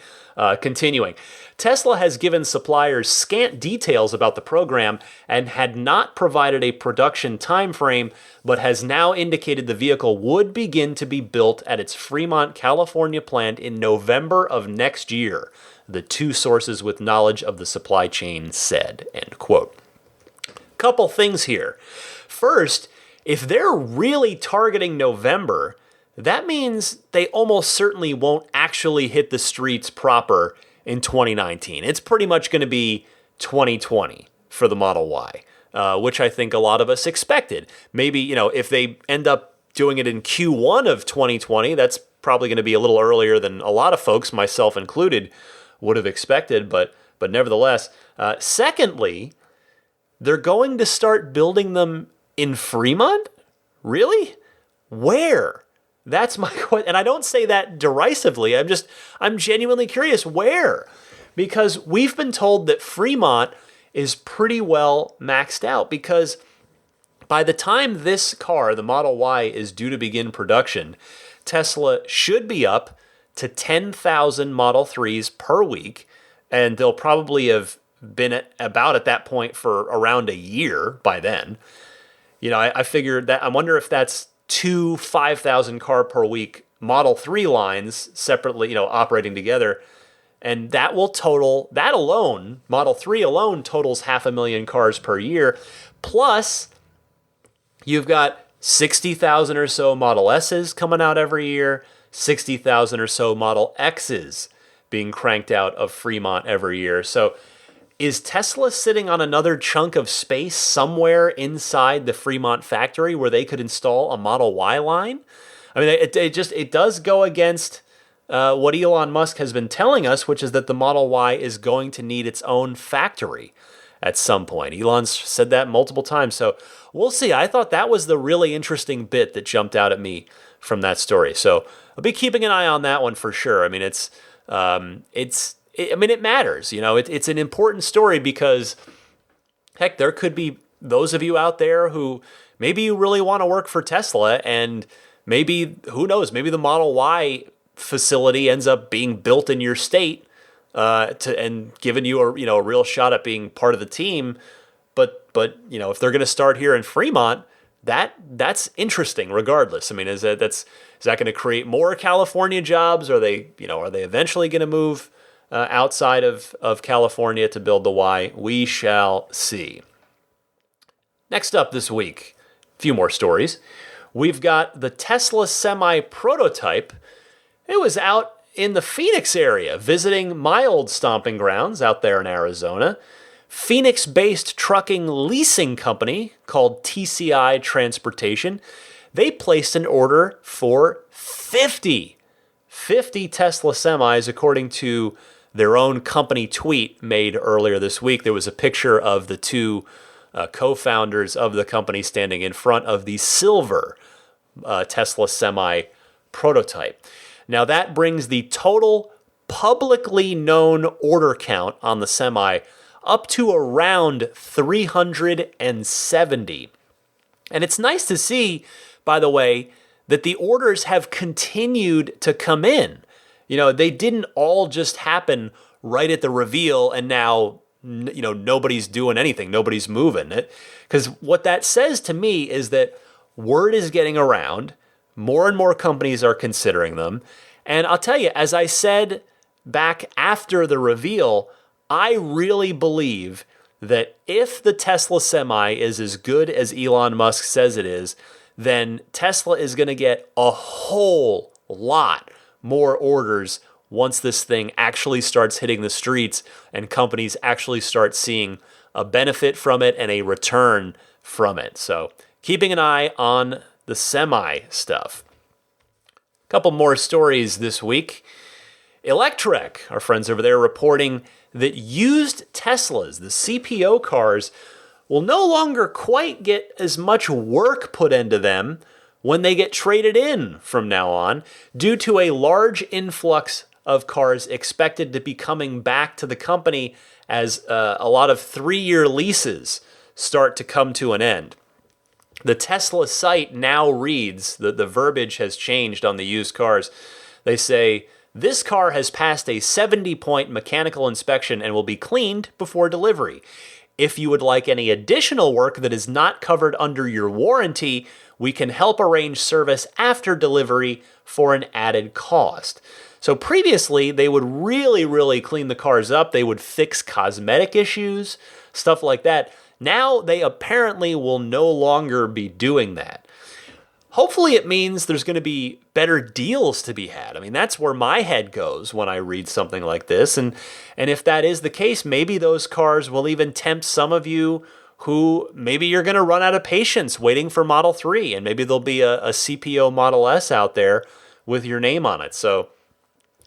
continuing. Tesla has given suppliers scant details about the program and had not provided a production timeframe, but has now indicated the vehicle would begin to be built at its Fremont, California plant in November of next year, the two sources with knowledge of the supply chain said, end quote. Couple things here. First, if they're really targeting November, that means they almost certainly won't actually hit the streets proper in 2019. It's pretty much going to be 2020 for the Model Y, which I think a lot of us expected. Maybe, if they end up doing it in Q1 of 2020, that's probably going to be a little earlier than a lot of folks, myself included, would have expected, but nevertheless. Secondly, they're going to start building them in Fremont? Really? Where? That's my question. And I don't say that derisively. I'm genuinely curious where. Because we've been told that Fremont is pretty well maxed out, because by the time this car, the Model Y, is due to begin production, Tesla should be up to 10,000 Model 3s per week, and they'll probably have been at that point for around a year by then. I figured that, I wonder if that's 2 5,000 car per week Model 3 lines separately, operating together. And that alone, Model 3 alone, totals 500,000 cars per year. Plus, you've got 60,000 or so Model S's coming out every year, 60,000 or so Model X's being cranked out of Fremont every year. So is Tesla sitting on another chunk of space somewhere inside the Fremont factory where they could install a Model Y line? I mean, it does go against what Elon Musk has been telling us, which is that the Model Y is going to need its own factory at some point. Elon's said that multiple times, so we'll see. I thought that was the really interesting bit that jumped out at me from that story. So I'll be keeping an eye on that one for sure. I mean, it matters. It's an important story because, heck, there could be those of you out there who maybe you really want to work for Tesla, and maybe, who knows, maybe the Model Y facility ends up being built in your state and giving you a real shot at being part of the team. But if they're going to start here in Fremont, that's interesting regardless. I mean, is that going to create more California jobs? Are they eventually going to move outside of California to build the Y? We shall see. Next up this week, a few more stories. We've got the Tesla Semi prototype. It was out in the Phoenix area, visiting my old stomping grounds out there in Arizona. Phoenix-based trucking leasing company called TCI Transportation, they placed an order for 50 Tesla semis, according to their own company tweet made earlier this week. There was a picture of the two co-founders of the company standing in front of the silver Tesla Semi prototype. Now that brings the total publicly known order count on the Semi up to around 370. And it's nice to see, by the way, that the orders have continued to come in. They didn't all just happen right at the reveal and now, nobody's doing anything, nobody's moving it. Because what that says to me is that word is getting around, more and more companies are considering them. And I'll tell you, as I said back after the reveal, I really believe that if the Tesla Semi is as good as Elon Musk says it is, then Tesla is going to get a whole lot more orders once this thing actually starts hitting the streets and companies actually start seeing a benefit from it and a return from it. So keeping an eye on the Semi stuff. A couple more stories this week. Electrek, our friends over there, reporting that used Teslas, the CPO cars, will no longer quite get as much work put into them when they get traded in from now on, due to a large influx of cars expected to be coming back to the company as a lot of 3-year leases start to come to an end. The Tesla site now reads, the verbiage has changed on the used cars. They say, this car has passed a 70-point mechanical inspection and will be cleaned before delivery. If you would like any additional work that is not covered under your warranty, we can help arrange service after delivery for an added cost. So previously, they would really clean the cars up. They would fix cosmetic issues, stuff like that. Now they apparently will no longer be doing that. hopefully it means there's going to be better deals to be had. I mean, that's where my head goes when I read something like this. And if that is the case, maybe those cars will even tempt some of you who maybe you're going to run out of patience waiting for Model 3, and maybe there'll be a CPO Model S out there with your name on it. So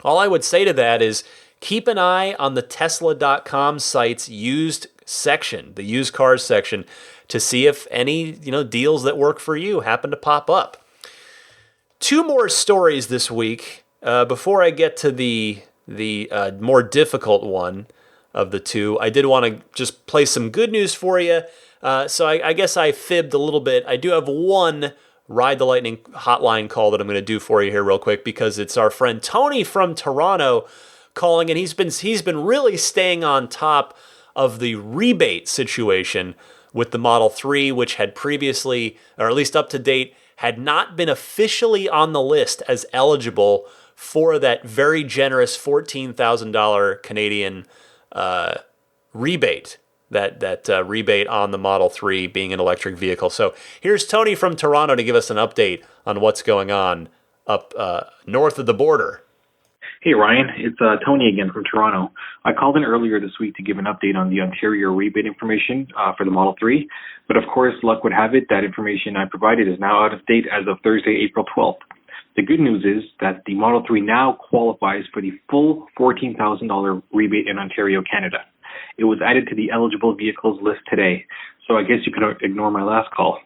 all I would say to that is keep an eye on the Tesla.com site's used section, the used cars section, to see if any deals that work for you happen to pop up. Two more stories this week before I get to the more difficult one of the two. I did want to just play some good news for you. So I guess I fibbed a little bit. I do have one Ride the Lightning hotline call that I'm going to do for you here real quick, because it's our friend Tony from Toronto calling, and he's been really staying on top of the rebate situation with the Model 3, which had previously, or at least up to date, had not been officially on the list as eligible for that very generous $14,000 Canadian rebate, that rebate on the Model 3 being an electric vehicle. So here's Tony from Toronto to give us an update on what's going on up north of the border. Hey, Ryan. It's Tony again from Toronto. I called in earlier this week to give an update on the Ontario rebate information for the Model 3. But of course, luck would have it, that information I provided is now out of date as of Thursday, April 12th. The good news is that the Model 3 now qualifies for the full $14,000 rebate in Ontario, Canada. It was added to the eligible vehicles list today, so I guess you could ignore my last call.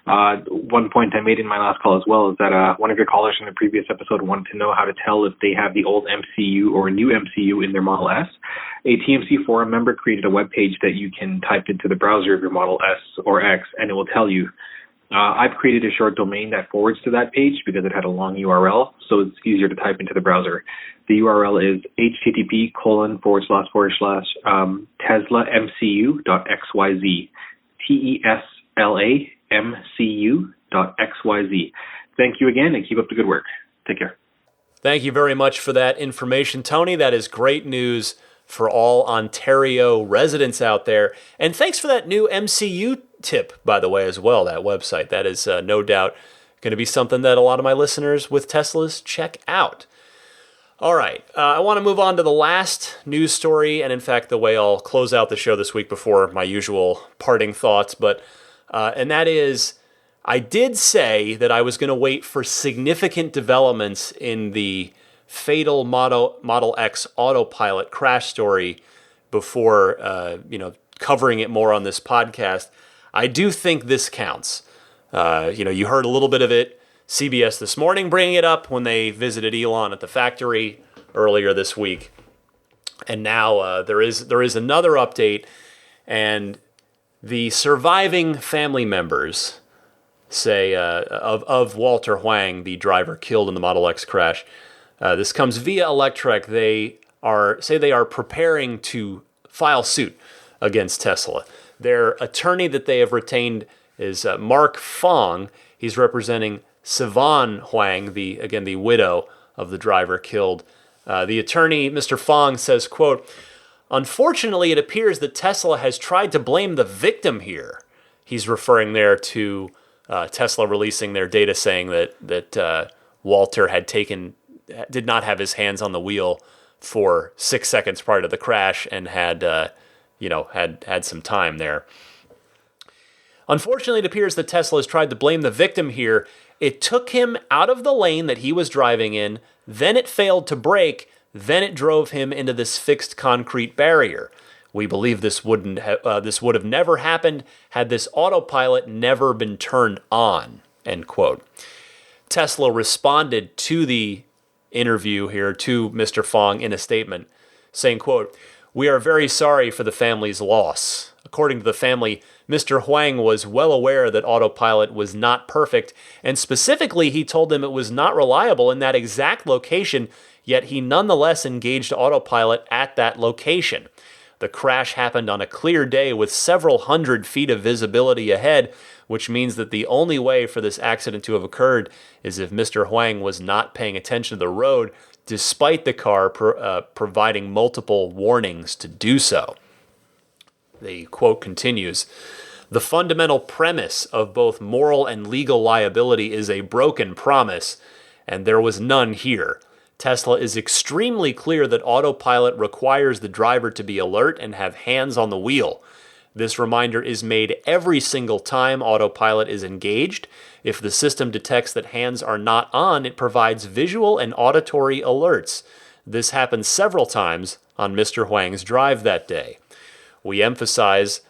One point I made in my last call as well is that one of your callers from the previous episode wanted to know how to tell if they have the old MCU or a new MCU in their Model S. A TMC forum member created a web page that you can type into the browser of your Model S or X, and it will tell you. I've created a short domain that forwards to that page because it had a long URL, so it's easier to type into the browser. The URL is http://teslamcu.xyz. TESLAMCU.xyz. Thank you again, and keep up the good work. Take care. Thank you very much for that information, Tony. That is great news for all Ontario residents out there. And thanks for that new MCU tip, by the way, as well, that website. That is no doubt going to be something that a lot of my listeners with Teslas check out. All right, I want to move on to the last news story, and in fact, the way I'll close out the show this week before my usual parting thoughts, and that is, I did say that I was going to wait for significant developments in the fatal Model X autopilot crash story before, covering it more on this podcast. I do think this counts. You heard a little bit of it. CBS This Morning bringing it up when they visited Elon at the factory earlier this week. And now there is another update, and the surviving family members say of Walter Huang, the driver killed in the Model X crash. This comes via Electrek. They are preparing to file suit against Tesla. Their attorney that they have retained is Mark Fong. He's representing Sivan Huang, the widow of the driver killed. The attorney, Mr. Fong, says, quote, "Unfortunately, it appears that Tesla has tried to blame the victim here." He's referring there to Tesla releasing their data saying that Walter did not have his hands on the wheel for 6 seconds prior to the crash and had some time there. Unfortunately, it appears that Tesla has tried to blame the victim here. It took him out of the lane that he was driving in, then it failed to brake, then it drove him into this fixed concrete barrier. We believe this would have never happened had this autopilot never been turned on, end quote. Tesla responded to the interview here to Mr. Fong in a statement saying, quote, "We are very sorry for the family's loss. According to the family, Mr. Huang was well aware that autopilot was not perfect, and specifically he told them it was not reliable in that exact location, yet he nonetheless engaged autopilot at that location. The crash happened on a clear day with several hundred feet of visibility ahead, which means that the only way for this accident to have occurred is if Mr. Huang was not paying attention to the road, despite the car providing multiple warnings to do so." The quote continues, The fundamental premise of both moral and legal liability is a broken promise, and there was none here. Tesla is extremely clear that autopilot requires the driver to be alert and have hands on the wheel. This reminder is made every single time autopilot is engaged. If the system detects that hands are not on, it provides visual and auditory alerts. This happened several times on Mr. Huang's drive that day. We empathize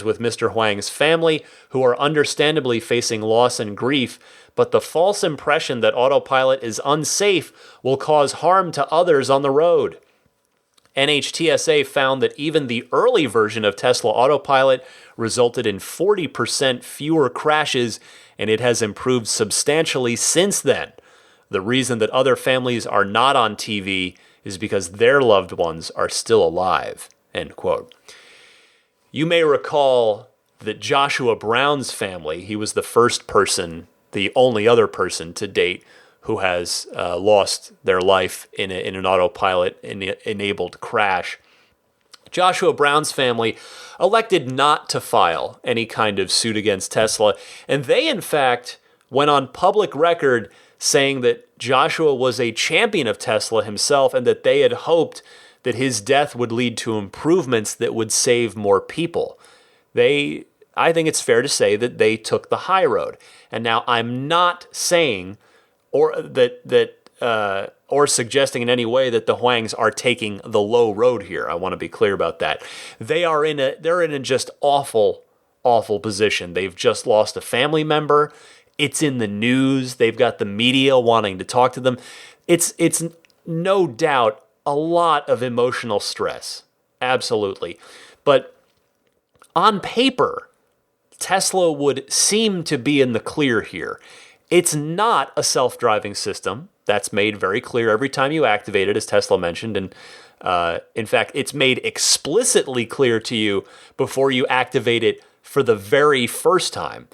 with Mr. Huang's family, who are understandably facing loss and grief, but the false impression that autopilot is unsafe will cause harm to others on the road. NHTSA found that even the early version of Tesla Autopilot resulted in 40% fewer crashes, and it has improved substantially since then. The reason that other families are not on TV is because their loved ones are still alive." End quote. You may recall that Joshua Brown's family, he was the first person, the only other person to date who has lost their life in an autopilot-enabled crash. Joshua Brown's family elected not to file any kind of suit against Tesla, and they, in fact, went on public record saying that Joshua was a champion of Tesla himself and that they had hoped that his death would lead to improvements that would save more people. I think it's fair to say that they took the high road. And now I'm not saying or suggesting in any way that the Huangs are taking the low road here. I want to be clear about that. They're in a just awful position. They've just lost a family member. It's in the news. They've got the media wanting to talk to them. It's no doubt a lot of emotional stress. Absolutely. But on paper, Tesla would seem to be in the clear here. It's not a self-driving system. That's made very clear every time you activate it, as Tesla mentioned. And in fact, it's made explicitly clear to you before you activate it for the very first time.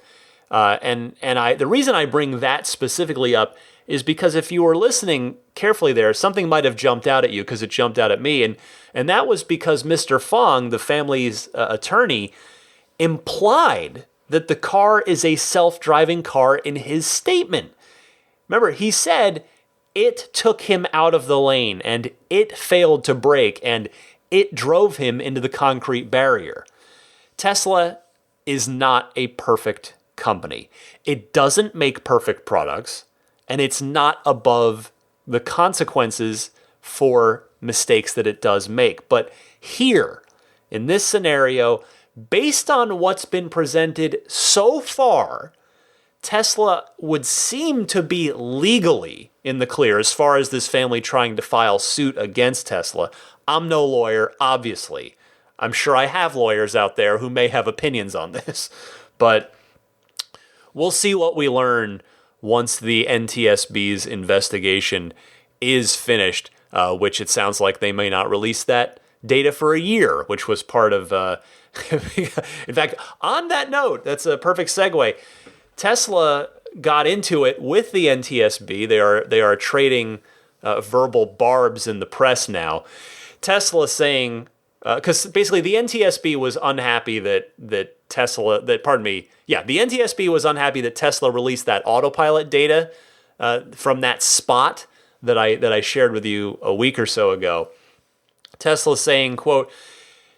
The reason I bring that specifically up is because if you were listening carefully there, something might have jumped out at you, because it jumped out at me. And that was because Mr. Fong, the family's attorney, implied that the car is a self-driving car in his statement. Remember, he said it took him out of the lane and it failed to brake and it drove him into the concrete barrier. Tesla is not a perfect company. It doesn't make perfect products, and it's not above the consequences for mistakes that it does make. But here, in this scenario, based on what's been presented so far, Tesla would seem to be legally in the clear as far as this family trying to file suit against Tesla. I'm no lawyer, obviously. I'm sure I have lawyers out there who may have opinions on this, but we'll see what we learn once the NTSB's investigation is finished, which it sounds like they may not release that data for a year, which was part of... in fact, on that note, that's a perfect segue. Tesla got into it with the NTSB. They are trading verbal barbs in the press now. Tesla saying... because basically the NTSB was unhappy the NTSB was unhappy that Tesla released that autopilot data from that spot that I shared with you a week or so ago. Tesla saying, quote,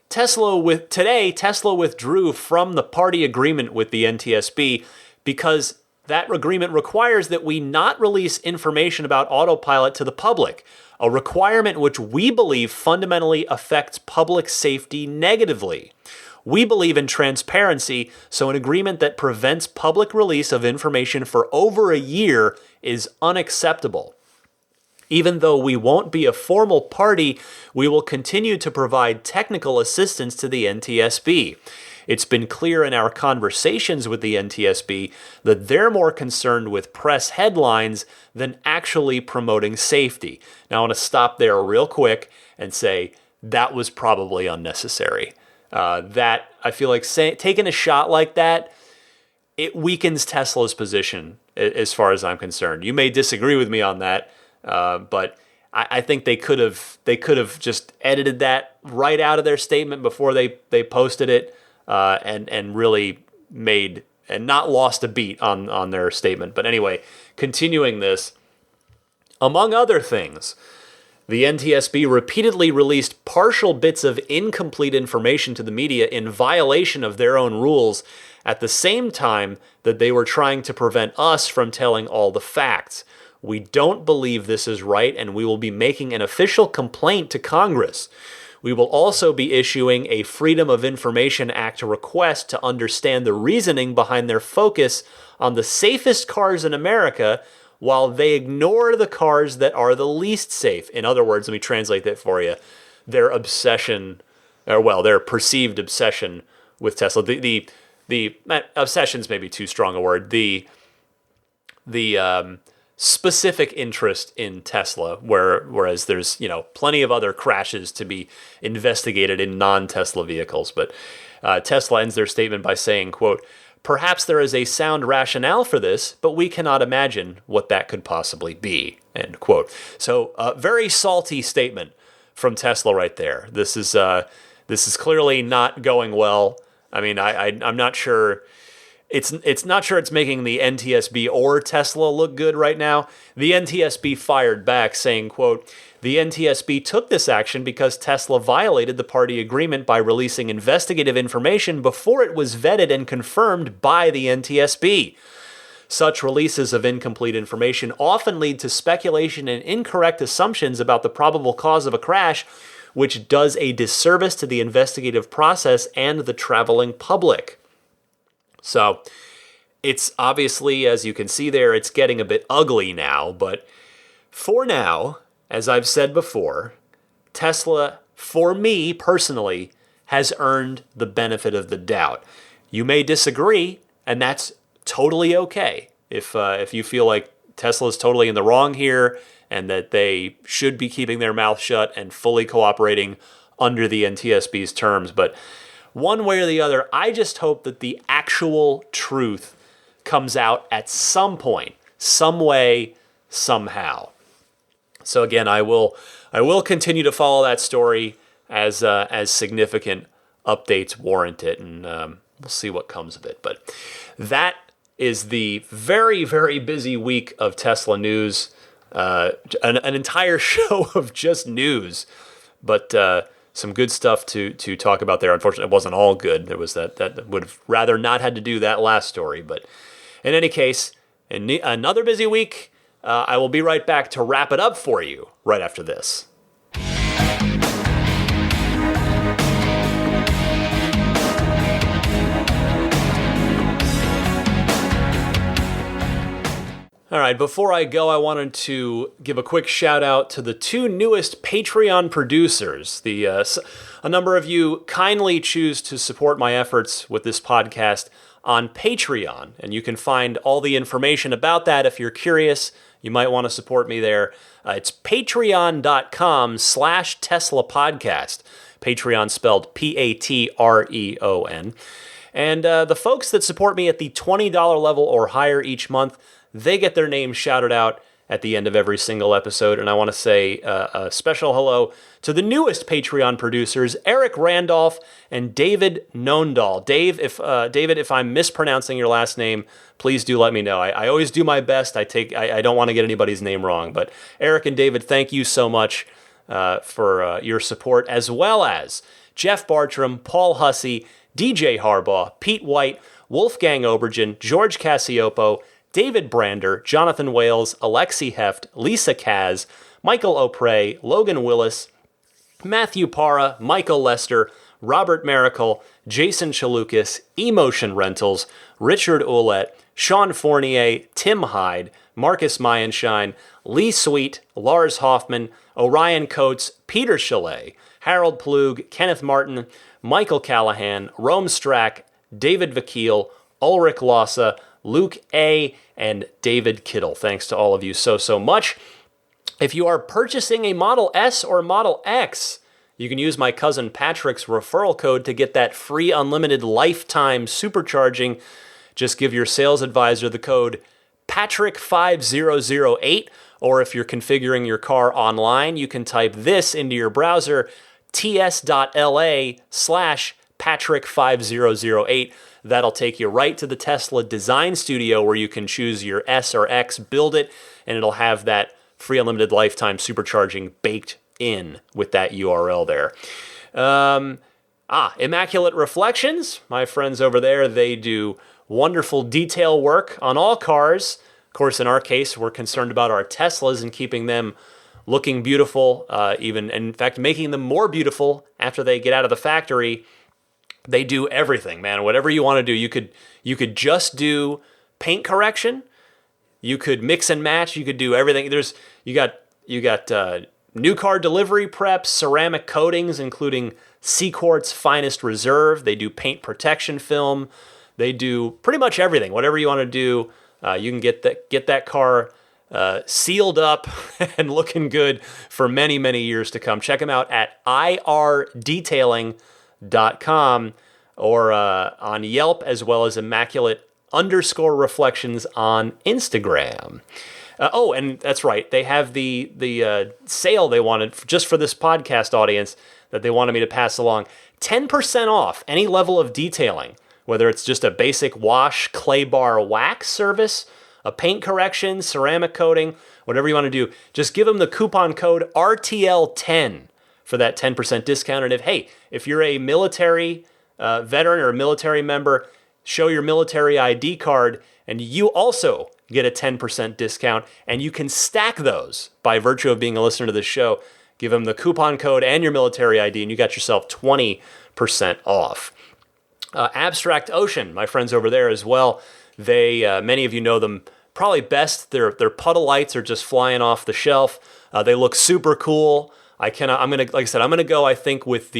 Tesla withdrew from the party agreement with the NTSB because that agreement requires that we not release information about autopilot to the public, a requirement which we believe fundamentally affects public safety negatively. We believe in transparency, so an agreement that prevents public release of information for over a year is unacceptable. Even though we won't be a formal party, we will continue to provide technical assistance to the NTSB. It's been clear in our conversations with the NTSB that they're more concerned with press headlines than actually promoting safety. Now, I want to stop there real quick and say that was probably unnecessary. That I feel like taking a shot like that, it weakens Tesla's position as far as I'm concerned. You may disagree with me on that, but I think they could have just edited that right out of their statement before they posted it. and really made and not lost a beat on their statement. But anyway, continuing this, among other things, the NTSB repeatedly released partial bits of incomplete information to the media in violation of their own rules at the same time that they were trying to prevent us from telling all the facts. We don't believe this is right, and we will be making an official complaint to Congress. We will also be issuing a Freedom of Information Act request to understand the reasoning behind their focus on the safest cars in America while they ignore the cars that are the least safe. In other words, let me translate that for you. Their obsession, their perceived obsession with Tesla. The obsession's maybe too strong a word. The specific interest in Tesla, whereas there's plenty of other crashes to be investigated in non-Tesla vehicles. But Tesla ends their statement by saying, quote, "Perhaps there is a sound rationale for this, but we cannot imagine what that could possibly be," end quote. So a very salty statement from Tesla right there. This is clearly not going well. I mean, I'm not sure. It's not sure it's making the NTSB or Tesla look good right now. The NTSB fired back saying, quote, "The NTSB took this action because Tesla violated the party agreement by releasing investigative information before it was vetted and confirmed by the NTSB. Such releases of incomplete information often lead to speculation and incorrect assumptions about the probable cause of a crash, which does a disservice to the investigative process and the traveling public." So it's obviously, as you can see there, it's getting a bit ugly now. But for now, as I've said before, Tesla, for me personally, has earned the benefit of the doubt. You may disagree, and that's totally okay. If you feel like Tesla's totally in the wrong here and that they should be keeping their mouth shut and fully cooperating under the NTSB's terms. But one way or the other, I just hope that the actual truth comes out at some point, some way, somehow. So again, I will continue to follow that story as significant updates warrant it, and we'll see what comes of it. But that is the very, very busy week of Tesla news, an entire show of just news, but some good stuff to talk about there. Unfortunately, it wasn't all good. There was that would have rather not had to do that last story. But in any case, another busy week. I will be right back to wrap it up for you right after this. All right, before I go, I wanted to give a quick shout out to the two newest Patreon producers. A number of you kindly choose to support my efforts with this podcast on Patreon, and you can find all the information about that if you're curious. You might want to support me there. It's patreon.com/Tesla Podcast. Patreon spelled Patreon. And the folks that support me at the $20 level or higher each month, they get their names shouted out at the end of every single episode. And I want to say a special hello to the newest Patreon producers, Eric Randolph and David Nondahl. David, if I'm mispronouncing your last name, please do let me know. I always do my best. I don't want to get anybody's name wrong. But Eric and David, thank you so much for your support, as well as Jeff Bartram, Paul Hussey, DJ Harbaugh, Pete White, Wolfgang Obergen, George Cassiopo, David Brander, Jonathan Wales, Alexi Heft, Lisa Kaz, Michael O'Prey, Logan Willis, Matthew Parra, Michael Lester, Robert Miracle, Jason Chalukas, Emotion Rentals, Richard Ouellette, Sean Fournier, Tim Hyde, Marcus Mayenshine, Lee Sweet, Lars Hoffman, Orion Coates, Peter Chalet, Harold Plug, Kenneth Martin, Michael Callahan, Rome Strack, David Vakil, Ulrich Lassa, Luke A., and David Kittle. Thanks to all of you so much. If you are purchasing a Model S or Model X, you can use my cousin Patrick's referral code to get that free unlimited lifetime supercharging. Just give your sales advisor the code Patrick5008, or if you're configuring your car online, you can type this into your browser, ts.la/Patrick Patrick5008. That'll take you right to the Tesla design studio where you can choose your S or X, build it, and it'll have that free unlimited lifetime supercharging baked in with that URL there. Immaculate Reflections, my friends over there, they do wonderful detail work on all cars. Of course, in our case, we're concerned about our Teslas and keeping them looking beautiful, even, in fact, making them more beautiful after they get out of the factory. They do everything, man. Whatever you want to do, you could just do paint correction. You could mix and match. You could do everything. You got new car delivery preps, ceramic coatings, including C-Quartz Finest Reserve. They do paint protection film. They do pretty much everything. Whatever you want to do, you can get that car sealed up and looking good for many, many years to come. Check them out at irdetailing.com or on Yelp, as well as Immaculate_Reflections on Instagram. And that's right. They have the sale they wanted just for this podcast audience that they wanted me to pass along. 10% off any level of detailing, whether it's just a basic wash, clay bar wax service, a paint correction, ceramic coating, whatever you want to do. Just give them the coupon code RTL10 for that 10% discount. And if you're a military veteran or a military member, show your military ID card, and you also get a 10% discount, and you can stack those by virtue of being a listener to this show. Give them the coupon code and your military ID, and you got yourself 20% off. Abstract Ocean, my friends over there as well. They many of you know them probably best. Their puddle lights are just flying off the shelf. They look super cool. I'm gonna go. I think with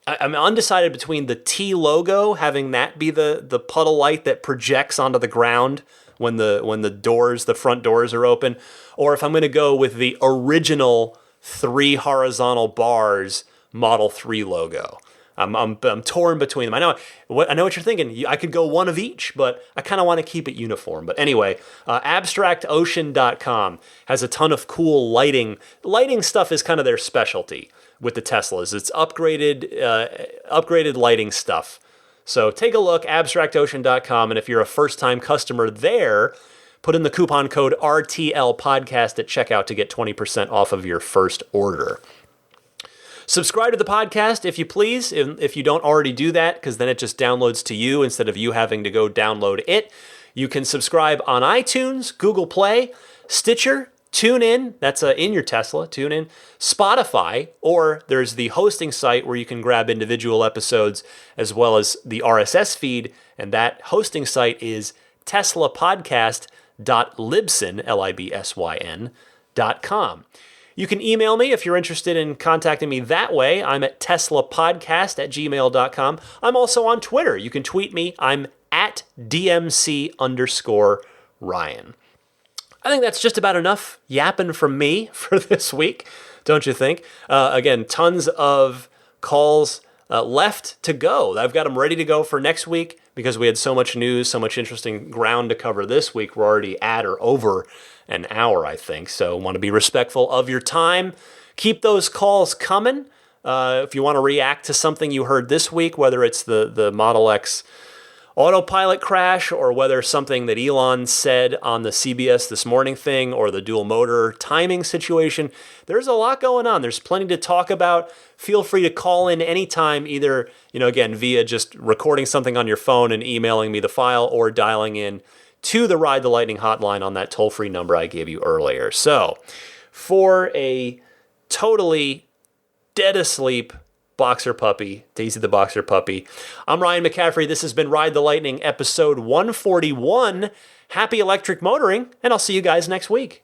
I'm undecided between the T logo, having that be the puddle light that projects onto the ground when the front doors are open, or if I'm going to go with the original 3 horizontal bars Model 3 logo. I'm torn between them. I know what you're thinking. I could go one of each, but I kind of want to keep it uniform. But anyway, abstractocean.com has a ton of cool lighting. Lighting stuff is kind of their specialty with the Teslas. It's upgraded lighting stuff. So take a look, abstractocean.com, and if you're a first-time customer there, put in the coupon code RTLpodcast at checkout to get 20% off of your first order. Subscribe to the podcast if you please, if you don't already do that, because then it just downloads to you instead of you having to go download it. You can subscribe on iTunes, Google Play, Stitcher, TuneIn, that's in your Tesla, TuneIn, Spotify, or there's the hosting site where you can grab individual episodes as well as the RSS feed, and that hosting site is teslapodcast.libsyn.com. You can email me if you're interested in contacting me that way. I'm at teslapodcast@gmail.com. I'm also on Twitter. You can tweet me. I'm at DMC_Ryan. I think that's just about enough yapping from me for this week, don't you think? Again, tons of calls left to go. I've got them ready to go for next week because we had so much news, so much interesting ground to cover this week. We're already at or over an hour, I think. So want to be respectful of your time. Keep those calls coming. If you want to react to something you heard this week, whether it's the Model X autopilot crash or whether something that Elon said on the CBS This Morning thing or the dual motor timing situation, there's a lot going on. There's plenty to talk about. Feel free to call in anytime, either, again, via just recording something on your phone and emailing me the file or dialing in to the Ride the Lightning hotline on that toll-free number I gave you earlier. So, for a totally dead asleep boxer puppy, Daisy the boxer puppy, I'm Ryan McCaffrey. This has been Ride the Lightning, episode 141. Happy electric motoring, and I'll see you guys next week.